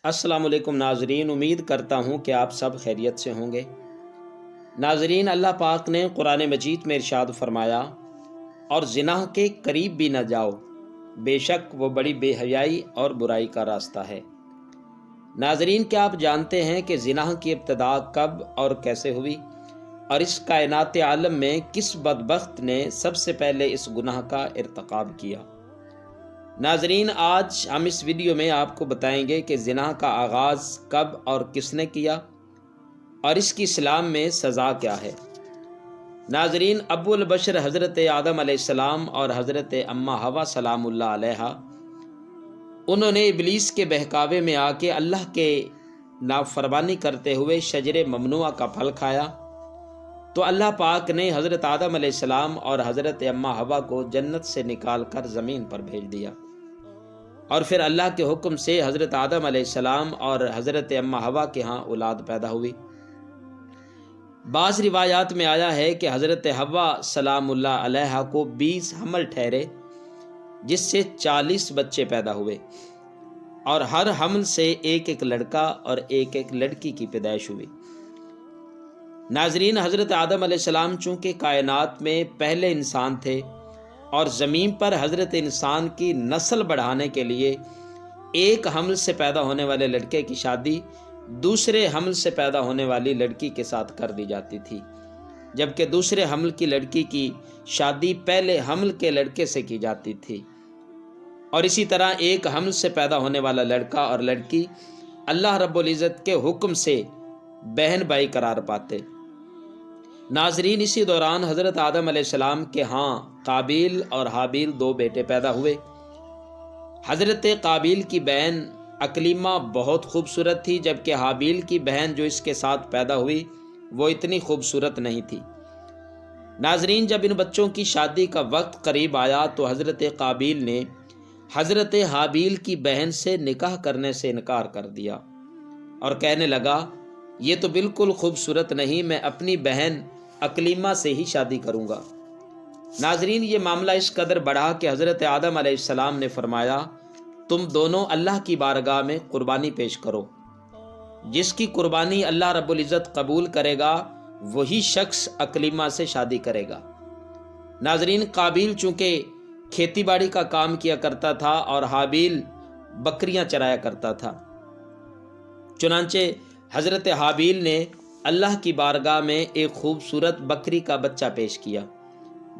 السلام علیکم ناظرین، امید کرتا ہوں کہ آپ سب خیریت سے ہوں گے۔ ناظرین، اللہ پاک نے قرآن مجید میں ارشاد فرمایا، اور زنا کے قریب بھی نہ جاؤ، بے شک وہ بڑی بے حیائی اور برائی کا راستہ ہے۔ ناظرین، کیا آپ جانتے ہیں کہ زنا کی ابتدا کب اور کیسے ہوئی، اور اس کائنات عالم میں کس بدبخت نے سب سے پہلے اس گناہ کا ارتکاب کیا؟ ناظرین، آج ہم اس ویڈیو میں آپ کو بتائیں گے کہ زنا کا آغاز کب اور کس نے کیا، اور اس کی اسلام میں سزا کیا ہے۔ ناظرین، ابو البشر حضرت آدم علیہ السلام اور حضرت اماں حوا سلام اللہ علیہا، انہوں نے ابلیس کے بہکاوے میں آ کے اللہ کے نافرمانی کرتے ہوئے شجر ممنوعہ کا پھل کھایا، تو اللہ پاک نے حضرت آدم علیہ السلام اور حضرت اماں حوا کو جنت سے نکال کر زمین پر بھیج دیا، اور پھر اللہ کے حکم سے حضرت آدم علیہ السلام اور حضرت اماں حوا کے ہاں اولاد پیدا ہوئی۔ بعض روایات میں آیا ہے کہ حضرت حوا سلام اللہ علیہا کو 20 حمل ٹھہرے، جس سے 40 بچے پیدا ہوئے، اور ہر حمل سے ایک ایک لڑکا اور ایک ایک لڑکی کی پیدائش ہوئی۔ ناظرین، حضرت آدم علیہ السلام چونکہ کائنات میں پہلے انسان تھے، اور زمین پر حضرت انسان کی نسل بڑھانے کے لیے ایک حمل سے پیدا ہونے والے لڑکے کی شادی دوسرے حمل سے پیدا ہونے والی لڑکی کے ساتھ کر دی جاتی تھی، جبکہ دوسرے حمل کی لڑکی کی شادی پہلے حمل کے لڑکے سے کی جاتی تھی، اور اسی طرح ایک حمل سے پیدا ہونے والا لڑکا اور لڑکی اللہ رب العزت کے حکم سے بہن بھائی قرار پاتے۔ ناظرین، اسی دوران حضرت آدم علیہ السلام کے ہاں قابیل اور حابیل 2 بیٹے پیدا ہوئے۔ حضرت قابیل کی بہن اکلیمہ بہت خوبصورت تھی، جبکہ حابیل کی بہن جو اس کے ساتھ پیدا ہوئی وہ اتنی خوبصورت نہیں تھی۔ ناظرین، جب ان بچوں کی شادی کا وقت قریب آیا تو حضرت قابیل نے حضرت حابیل کی بہن سے نکاح کرنے سے انکار کر دیا، اور کہنے لگا، یہ تو بالکل خوبصورت نہیں، میں اپنی بہن اکلیمہ سے ہی شادی کروں گا۔ ناظرین، یہ معاملہ اس قدر بڑھا کہ حضرت آدم علیہ السلام نے فرمایا، تم دونوں اللہ کی بارگاہ میں قربانی پیش کرو، جس کی قربانی اللہ رب العزت قبول کرے گا وہی شخص اکلیمہ سے شادی کرے گا۔ ناظرین، قابیل چونکہ کھیتی باڑی کا کام کیا کرتا تھا اور حابیل بکریاں چرایا کرتا تھا، چنانچہ حضرت حابیل نے اللہ کی بارگاہ میں ایک خوبصورت بکری کا بچہ پیش کیا،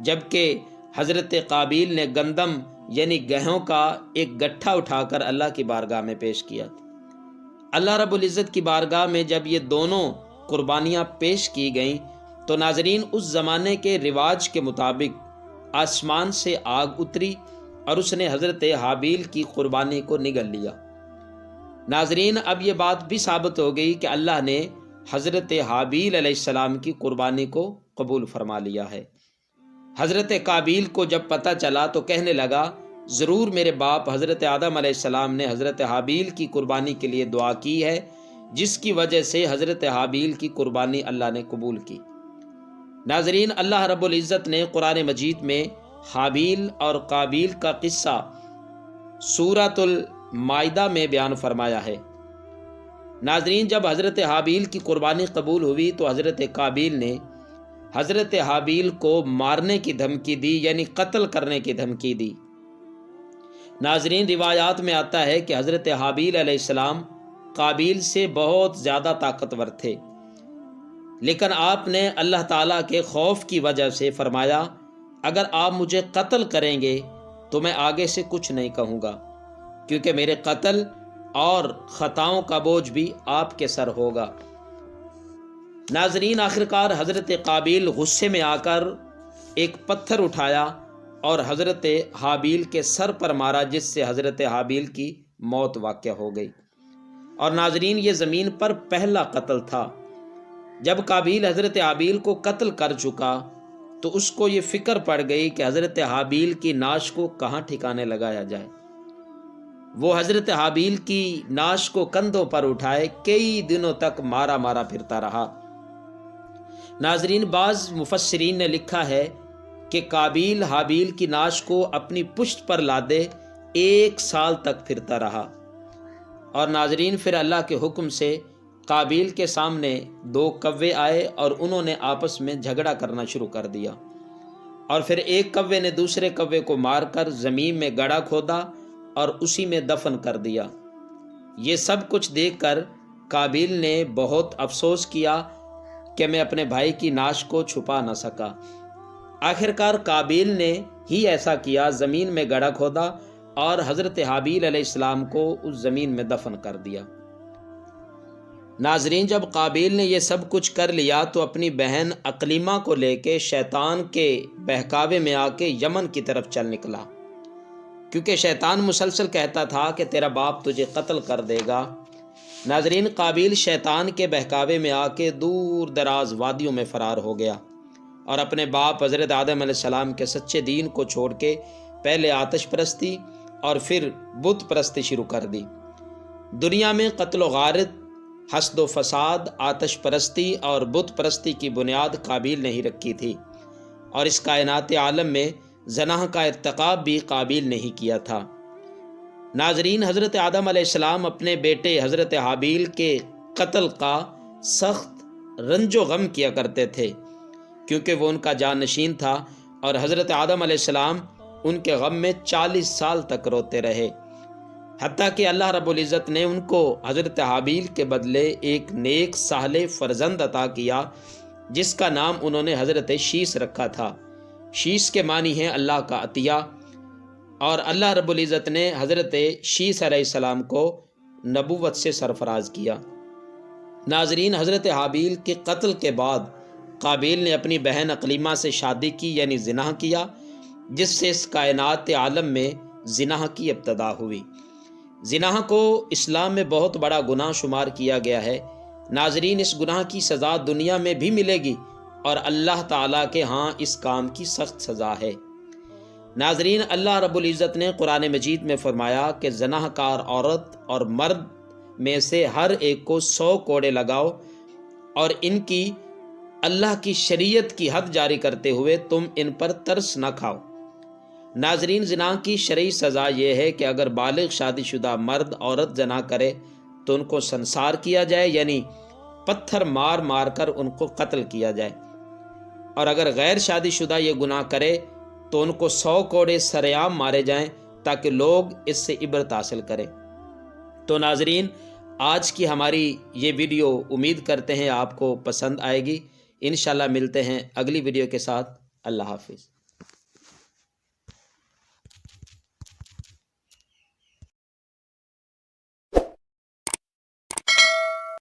جبکہ حضرت قابیل نے گندم یعنی گیہوں کا ایک گٹھا اٹھا کر اللہ کی بارگاہ میں پیش کیا۔ اللہ رب العزت کی بارگاہ میں جب یہ دونوں قربانیاں پیش کی گئیں تو ناظرین، اس زمانے کے رواج کے مطابق آسمان سے آگ اتری اور اس نے حضرت حابیل کی قربانی کو نگل لیا۔ ناظرین، اب یہ بات بھی ثابت ہو گئی کہ اللہ نے حضرت حابیل علیہ السلام کی قربانی کو قبول فرما لیا ہے۔ حضرت قابیل کو جب پتہ چلا تو کہنے لگا، ضرور میرے باپ حضرت آدم علیہ السلام نے حضرت حابیل کی قربانی کے لیے دعا کی ہے، جس کی وجہ سے حضرت حابیل کی قربانی اللہ نے قبول کی۔ ناظرین، اللہ رب العزت نے قرآن مجید میں حابیل اور قابیل کا قصہ سورۃ المائدہ میں بیان فرمایا ہے۔ ناظرین، جب حضرت حابیل کی قربانی قبول ہوئی تو حضرت قابیل نے حضرت حابیل کو مارنے کی دھمکی دی، یعنی قتل کرنے کی دھمکی دی۔ ناظرین، روایات میں آتا ہے کہ حضرت حابیل علیہ السلام قابیل سے بہت زیادہ طاقتور تھے، لیکن آپ نے اللہ تعالیٰ کے خوف کی وجہ سے فرمایا، اگر آپ مجھے قتل کریں گے تو میں آگے سے کچھ نہیں کہوں گا، کیونکہ میرے قتل اور خطاؤں کا بوجھ بھی آپ کے سر ہوگا۔ ناظرین، آخرکار حضرت قابیل غصے میں آ کر ایک پتھر اٹھایا اور حضرت حابیل کے سر پر مارا، جس سے حضرت حابیل کی موت واقع ہو گئی۔ اور ناظرین، یہ زمین پر پہلا قتل تھا۔ جب قابیل حضرت حابیل کو قتل کر چکا تو اس کو یہ فکر پڑ گئی کہ حضرت حابیل کی ناش کو کہاں ٹھکانے لگایا جائے۔ وہ حضرت حابیل کی ناش کو کندھوں پر اٹھائے کئی دنوں تک مارا مارا پھرتا رہا۔ ناظرین، بعض مفسرین نے لکھا ہے کہ قابیل حابیل کی ناش کو اپنی پشت پر لادے 1 سال تک پھرتا رہا، اور ناظرین پھر اللہ کے حکم سے قابیل کے سامنے 2 کوے آئے اور انہوں نے آپس میں جھگڑا کرنا شروع کر دیا، اور پھر ایک کوے نے دوسرے کوے کو مار کر زمین میں گڑھا کھودا اور اسی میں دفن کر دیا۔ یہ سب کچھ دیکھ کر قابیل نے بہت افسوس کیا کہ میں اپنے بھائی کی نعش کو چھپا نہ سکا۔ آخرکار قابیل نے ہی ایسا کیا، زمین میں گڑھا کھودا اور حضرت حابیل علیہ السلام کو اس زمین میں دفن کر دیا۔ ناظرین، جب قابیل نے یہ سب کچھ کر لیا تو اپنی بہن اقلیمہ کو لے کے شیطان کے بہکاوے میں آ کے یمن کی طرف چل نکلا، کیونکہ شیطان مسلسل کہتا تھا کہ تیرا باپ تجھے قتل کر دے گا۔ ناظرین، قابیل شیطان کے بہکاوے میں آ کے دور دراز وادیوں میں فرار ہو گیا اور اپنے باپ حضرت آدم علیہ السلام کے سچے دین کو چھوڑ کے پہلے آتش پرستی اور پھر بت پرستی شروع کر دی۔ دنیا میں قتل و غارت، حسد و فساد، آتش پرستی اور بت پرستی کی بنیاد قابیل نے ہی رکھی تھی، اور اس کائنات عالم میں زنا کا ارتکاب بھی قابیل نے ہی کیا تھا۔ ناظرین، حضرت آدم علیہ السلام اپنے بیٹے حضرت حابیل کے قتل کا سخت رنج و غم کیا کرتے تھے، کیونکہ وہ ان کا جانشین تھا، اور حضرت آدم علیہ السلام ان کے غم میں 40 سال تک روتے رہے، حتیٰ کہ اللہ رب العزت نے ان کو حضرت حابیل کے بدلے ایک نیک صالح فرزند عطا کیا، جس کا نام انہوں نے حضرت شیس رکھا تھا۔ شیس کے معنی ہیں اللہ کا عطیہ، اور اللہ رب العزت نے حضرت شیس علیہ السلام کو نبوت سے سرفراز کیا۔ ناظرین، حضرت حابیل کے قتل کے بعد قابیل نے اپنی بہن اقلیمہ سے شادی کی، یعنی زنا کیا، جس سے اس کائنات عالم میں زنا کی ابتدا ہوئی۔ زنا کو اسلام میں بہت بڑا گناہ شمار کیا گیا ہے۔ ناظرین، اس گناہ کی سزا دنیا میں بھی ملے گی، اور اللہ تعالیٰ کے ہاں اس کام کی سخت سزا ہے۔ ناظرین، اللہ رب العزت نے قرآن مجید میں فرمایا کہ زنا کار عورت اور مرد میں سے ہر ایک کو 100 کوڑے لگاؤ، اور ان کی اللہ کی شریعت کی حد جاری کرتے ہوئے تم ان پر ترس نہ کھاؤ۔ ناظرین، زنا کی شرعی سزا یہ ہے کہ اگر بالغ شادی شدہ مرد عورت زنا کرے تو ان کو سنسار کیا جائے، یعنی پتھر مار مار کر ان کو قتل کیا جائے، اور اگر غیر شادی شدہ یہ گناہ کرے تو ان کو 100 کوڑے سرعام مارے جائیں، تاکہ لوگ اس سے عبرت حاصل کریں۔ تو ناظرین، آج کی ہماری یہ ویڈیو امید کرتے ہیں آپ کو پسند آئے گی۔ انشاءاللہ ملتے ہیں اگلی ویڈیو کے ساتھ۔ اللہ حافظ۔